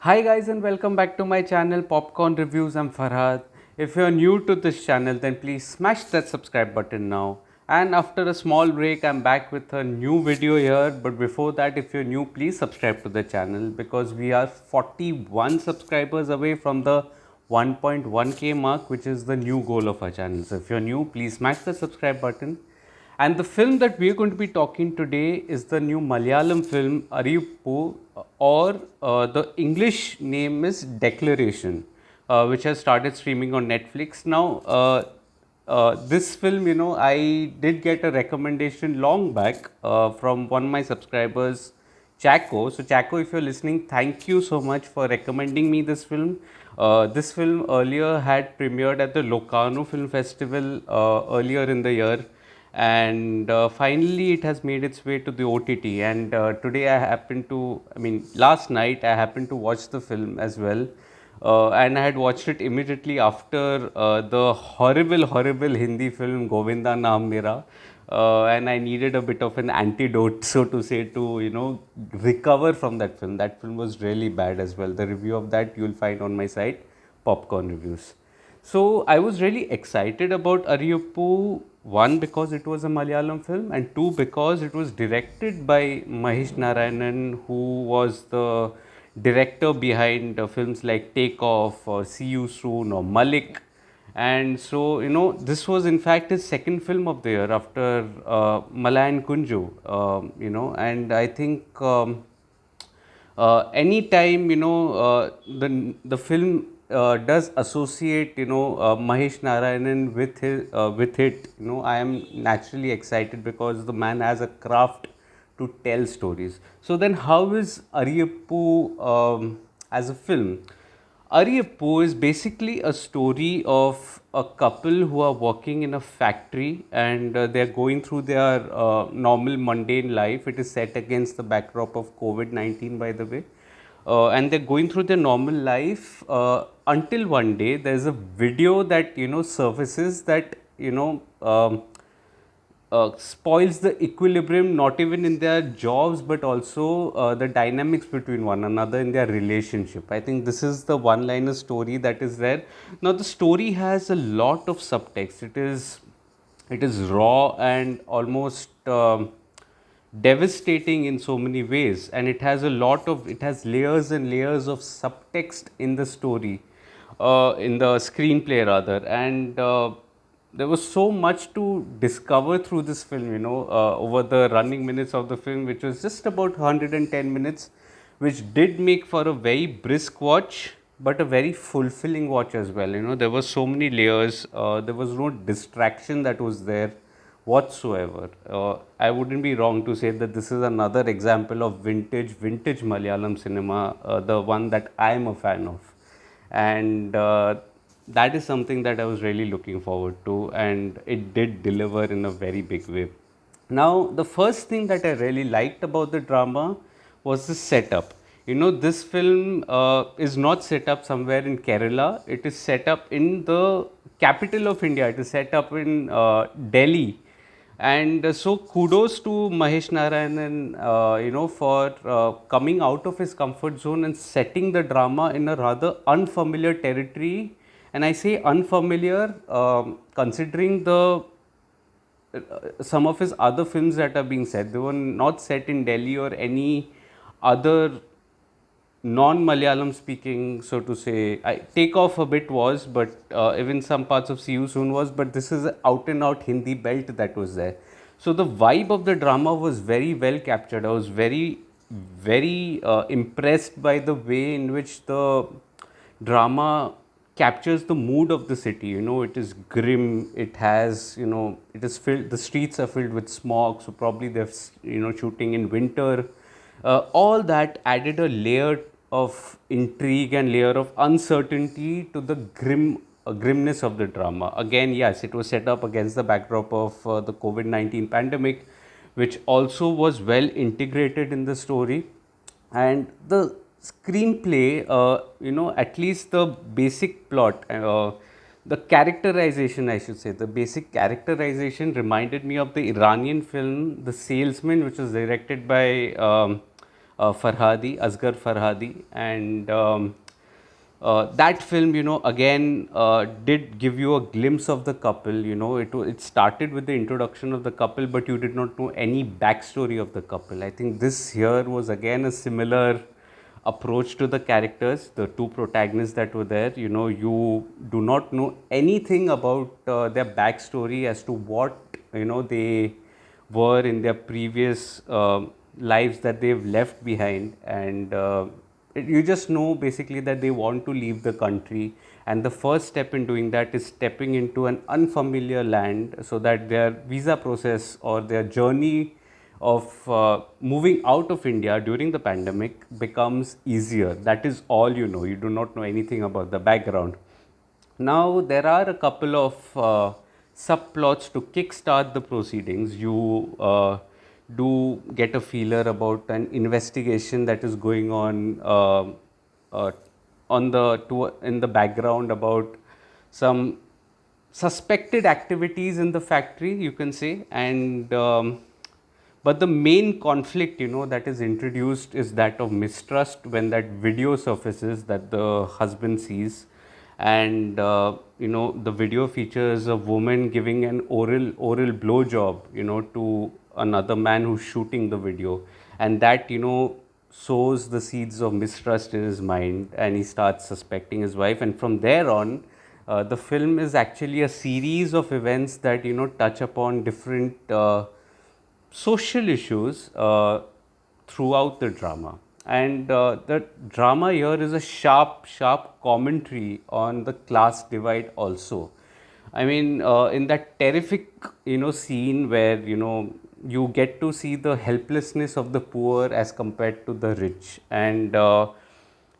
Hi guys and welcome back to my channel Popcorn Reviews. I'm Farhad. If you're new to this channel then please smash that subscribe button now. And after a small break I'm back with a new video here, but before that if you're new please subscribe to the channel because we are 41 subscribers away from the 1.1k mark, which is the new goal of our channel. So if you're new please smash the subscribe button. And the film that we are going to be talking today is the new Malayalam film Ariyippu, or the English name is Declaration, which has started streaming on Netflix. Now, this film, I did get a recommendation long back from one of my subscribers, Chaco. So, Chaco, if you're listening, thank you so much for recommending me this film. This film earlier had premiered at the Locarno Film Festival earlier in the year, and finally it has made its way to the OTT. And today last night I happened to watch the film as well. And I had watched it immediately after the horrible Hindi film Govinda Naam Mera. And I needed a bit of an antidote, so to say, to recover from that film. That film was really bad as well. The review of that you'll find on my site, Popcorn Reviews. So I was really excited about Ariyippu, one because it was a Malayalam film, and two because it was directed by Mahesh Narayanan, who was the director behind films like Take Off or See You Soon or Malik. And so, this was in fact his second film of the year after Malayan Kunju, and I think anytime the film does associate Mahesh Narayanan with it, I am naturally excited because the man has a craft to tell stories. So then, how is Ariyippu as a film? Ariyippu is basically a story of a couple who are working in a factory, and they're going through their normal mundane life. It is set against the backdrop of COVID-19, by the way. And they're going through their normal life until one day there's a video that surfaces that spoils the equilibrium, not even in their jobs but also the dynamics between one another in their relationship. I think this is the one liner story that is there. Now the story has a lot of subtext. It is raw and almost devastating in so many ways, and it has layers and layers of subtext in the story, in the screenplay rather. And there was so much to discover through this film, over the running minutes of the film, which was just about 110 minutes, which did make for a very brisk watch, but a very fulfilling watch as well. There were so many layers. There was no distraction that was there whatsoever. I wouldn't be wrong to say that this is another example of vintage Malayalam cinema, the one that I am a fan of. And that is something that I was really looking forward to, and it did deliver in a very big way. Now, the first thing that I really liked about the drama was the setup. This film is not set up somewhere in Kerala. It is set up in the capital of India. It is set up in Delhi. And so kudos to Mahesh Narayanan, for coming out of his comfort zone and setting the drama in a rather unfamiliar territory. And I say unfamiliar, considering the some of his other films that are being set. They were not set in Delhi or any other non-Malayalam speaking, so to say. Take Off a bit was, but even some parts of See You Soon was, but this is out and out Hindi belt that was there. So the vibe of the drama was very well captured. I was very impressed by the way in which the drama captures the mood of the city. It is grim. It has, it is filled. The streets are filled with smog. So probably they're, shooting in winter. All that added a layer of intrigue and layer of uncertainty to the grimness of the drama. Again, yes, it was set up against the backdrop of the COVID-19 pandemic, which also was well integrated in the story. And the screenplay, at least the basic plot, the characterization, I should say, the basic characterization reminded me of the Iranian film The Salesman, which was directed by Farhadi, Asghar Farhadi, and that film, again did give you a glimpse of the couple. It started with the introduction of the couple, but you did not know any backstory of the couple. I think this here was again a similar approach to the characters, the two protagonists that were there. You do not know anything about their backstory as to what they were in their previous lives that they've left behind, and you just know basically that they want to leave the country, and the first step in doing that is stepping into an unfamiliar land so that their visa process or their journey of moving out of India during the pandemic becomes easier. That is all you know. You do not know anything about the background. Now, there are a couple of subplots to kickstart the proceedings. You do get a feeler about an investigation that is going uh, in the background about some suspected activities in the factory, you can say, and but the main conflict, that is introduced is that of mistrust when that video surfaces that the husband sees, and the video features a woman giving an oral blow job, to another man who's shooting the video, and that sows the seeds of mistrust in his mind, and he starts suspecting his wife, and from there on. The film is actually a series of events that touch upon different social issues throughout the drama. And the drama here is a sharp commentary on the class divide also. I mean, in that terrific, scene where, you get to see the helplessness of the poor as compared to the rich. And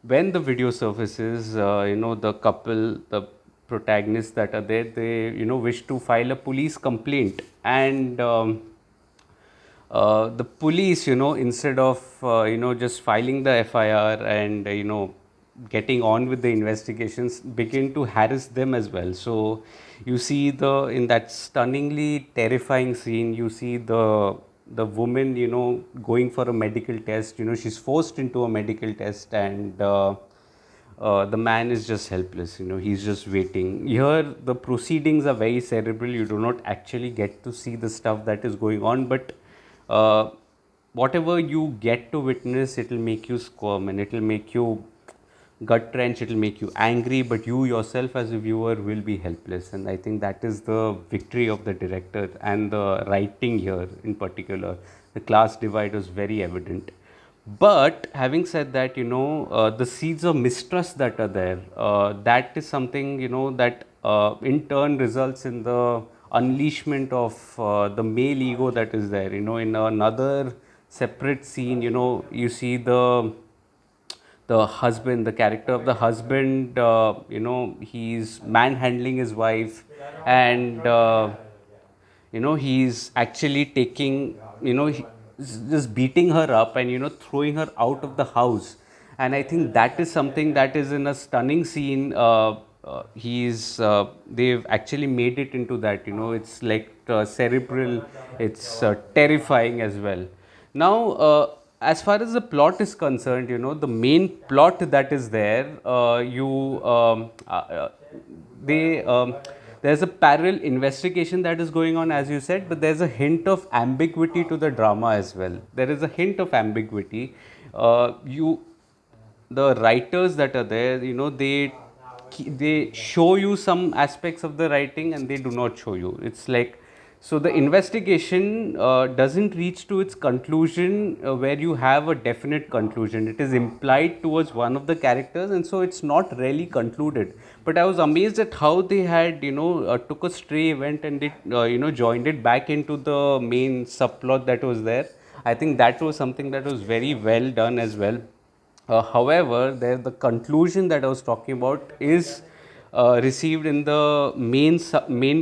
when the video surfaces, the couple, the protagonists that are there, they, wish to file a police complaint. And the police, instead of, just filing the FIR and, getting on with the investigations, begin to harass them as well. So you see in that stunningly terrifying scene, you see the woman, going for a medical test. She's forced into a medical test, and the man is just helpless. He's just waiting. Here, the proceedings are very cerebral. You do not actually get to see the stuff that is going on, but uh, whatever you get to witness, it will make you squirm, and it will make you gut wrench, it will make you angry, but you yourself as a viewer will be helpless. And I think that is the victory of the director and the writing here in particular. The class divide was very evident. But having said that, the seeds of mistrust that are there, that is something, that in turn results in the unleashment of the male ego that is there. In another separate scene, you see the husband, the character of the husband, he's manhandling his wife, and he's actually taking, just beating her up and throwing her out of the house. And I think that is something that is in a stunning scene. They've actually made it into that. It's like cerebral. It's terrifying as well. Now, as far as the plot is concerned, the main plot that is there, they there's a parallel investigation that is going on, as you said, but there's a hint of ambiguity to the drama as well. There is a hint of ambiguity. You The writers that are there, they show you some aspects of the writing and they do not show you. It's like, so the investigation doesn't reach to its conclusion where you have a definite conclusion. It is implied towards one of the characters, and so it's not really concluded. But I was amazed at how they had, took a stray event and they, joined it back into the main subplot that was there. I think that was something that was very well done as well. However, the conclusion that I was talking about is received in the main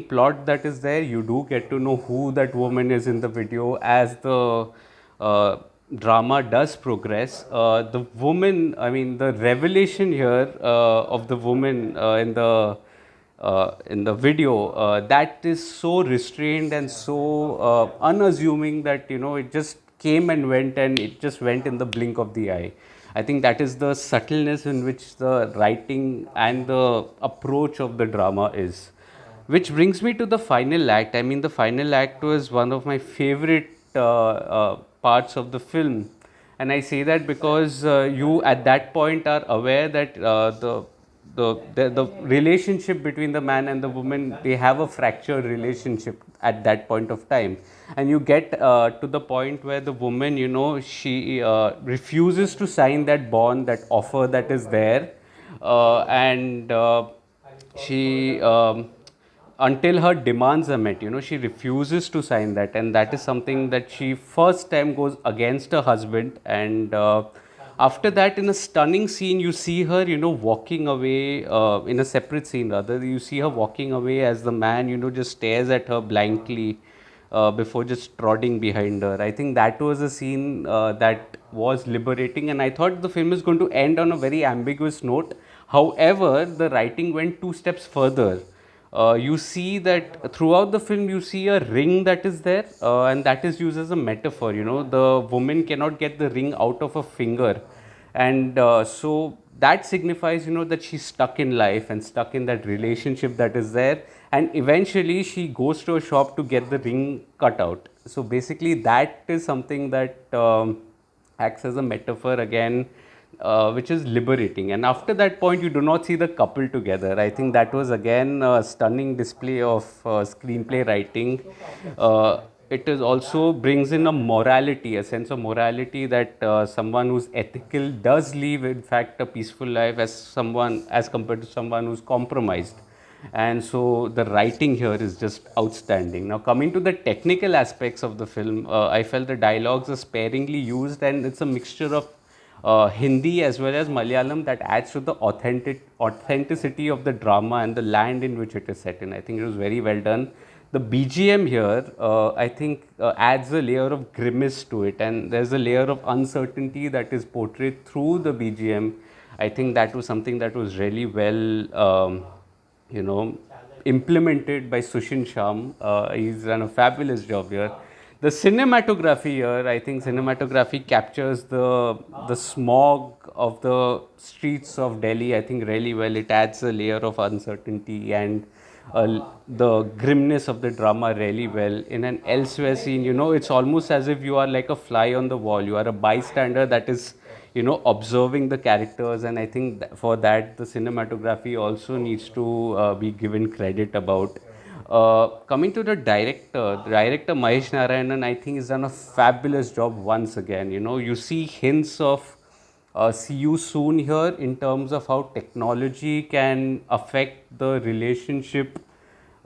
plot that is there. You do get to know who that woman is in the video as the drama does progress. The woman, I mean, the revelation here of the woman in the video, that is so restrained and so unassuming that it just came and went, and it just went in the blink of the eye. I think that is the subtleness in which the writing and the approach of the drama is. Which brings me to the final act. I mean, the final act was one of my favorite parts of the film. And I say that because you at that point are aware that the relationship between the man and the woman, they have a fractured relationship at that point of time. And you get to the point where the woman, she refuses to sign that bond, that offer that is there. And she until her demands are met, she refuses to sign that, and that is something that she first time goes against her husband. And after that, in a stunning scene, you see her, walking away, in a separate scene rather, you see her walking away as the man, just stares at her blankly, before just trotting behind her. I think that was a scene that was liberating, and I thought the film is going to end on a very ambiguous note. However, the writing went two steps further. You see that throughout the film, you see a ring that is there, and that is used as a metaphor. The woman cannot get the ring out of her finger, and so that signifies, that she's stuck in life and stuck in that relationship that is there, and eventually she goes to a shop to get the ring cut out. So basically, that is something that acts as a metaphor again, which is liberating. And after that point, you do not see the couple together. I think that was again a stunning display of screenplay writing. It is also brings in a morality, a sense of morality, that someone who's ethical does live, in fact, a peaceful life as someone as compared to someone who's compromised. And so the writing here is just outstanding. Now, coming to the technical aspects of the film, I felt the dialogues are sparingly used, and it's a mixture of Hindi as well as Malayalam that adds to the authenticity of the drama and the land in which it is set in. I think it was very well done. The BGM here, I think, adds a layer of grimace to it, and there's a layer of uncertainty that is portrayed through the BGM. I think that was something that was really well, you know, implemented by Sushin Sham. He's done a fabulous job here. The cinematography here, I think cinematography captures the smog of the streets of Delhi, I think, really well. It adds a layer of uncertainty and the grimness of the drama really well. In an elsewhere scene, it's almost as if you are like a fly on the wall. You are a bystander that is, observing the characters, and I think for that the cinematography also needs to be given credit about. Coming to the director Mahesh Narayanan, I think, has done a fabulous job once again. You see hints of see you soon here in terms of how technology can affect the relationship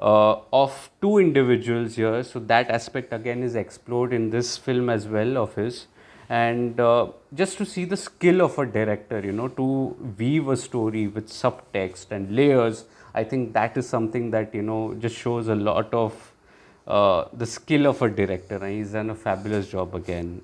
of two individuals here. So that aspect again is explored in this film as well of his. And just to see the skill of a director, to weave a story with subtext and layers, I think that is something that, just shows a lot of the skill of a director, and he's done a fabulous job again.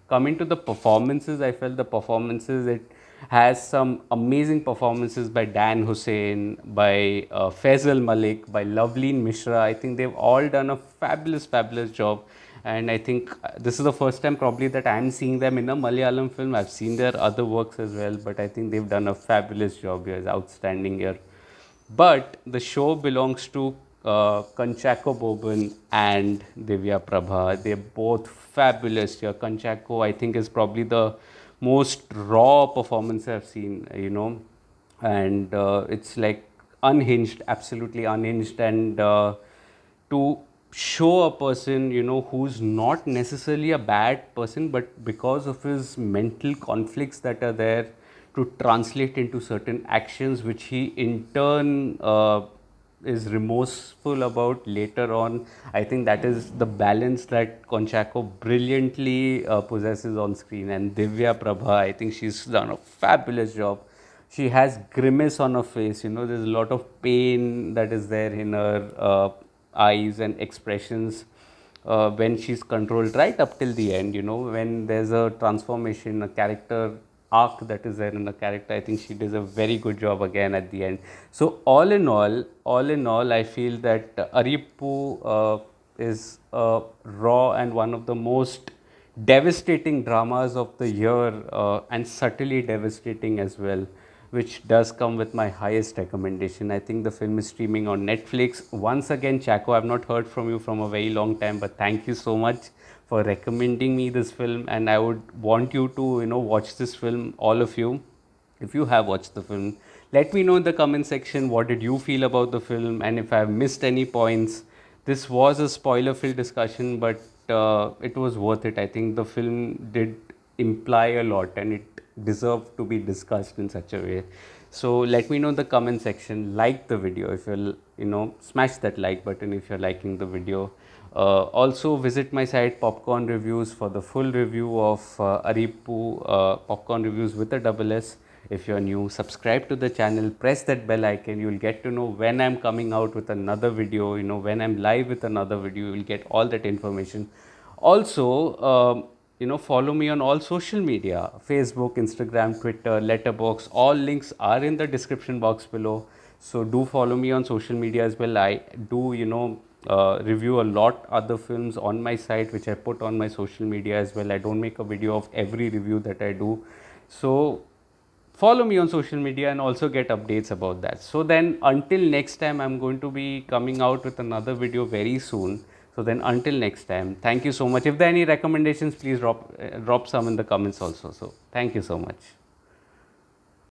Coming to the performances, I felt the performances, it has some amazing performances by Dan Hussain, by Faisal Malik, by Loveleen Mishra. I think they've all done a fabulous job. And I think this is the first time probably that I'm seeing them in a Malayalam film. I've seen their other works as well, but I think they've done a fabulous job here. It's outstanding here. But the show belongs to Kanchako Boban and Divya Prabha. They're both fabulous here. Kanchako, I think, is probably the most raw performance I've seen, and it's like unhinged, absolutely unhinged. And to show a person, who's not necessarily a bad person, but because of his mental conflicts that are there, to translate into certain actions, which he in turn is remorseful about later on. I think that is the balance that Conchaco brilliantly possesses on screen. And Divya Prabha, I think she's done a fabulous job. She has grimace on her face, there's a lot of pain that is there in her eyes and expressions when she's controlled right up till the end, when there's a transformation, a character arc that is there in the character. I think she does a very good job again at the end. So all in all, I feel that Ariyippu is raw and one of the most devastating dramas of the year, and subtly devastating as well, which does come with my highest recommendation. I think the film is streaming on Netflix. Once again, Chaco, I've not heard from you from a very long time, but thank you so much for recommending me this film. And I would want you to, watch this film, all of you. If you have watched the film, let me know in the comment section what did you feel about the film, and if I've missed any points. This was a spoiler filled discussion, but it was worth it. I think the film did imply a lot, and it deserved to be discussed in such a way. So let me know in the comment section. Like the video if you're, smash that like button if you're liking the video. Also visit my site Popcorn Reviews for the full review of Ariyippu, Popcorn Reviews with a double S. If you're new, subscribe to the channel, press that bell icon. You'll get to know when I'm coming out with another video, when I'm live with another video. You'll get all that information. Also, follow me on all social media: Facebook, Instagram, Twitter, Letterboxd. All links are in the description box below. So do follow me on social media as well. I do, review a lot other films on my site, which I put on my social media as well. I don't make a video of every review that I do. So follow me on social media and also get updates about that. So then until next time, I'm going to be coming out with another video very soon. So then until next time, thank you so much. If there are any recommendations, please drop some in the comments also. So thank you so much.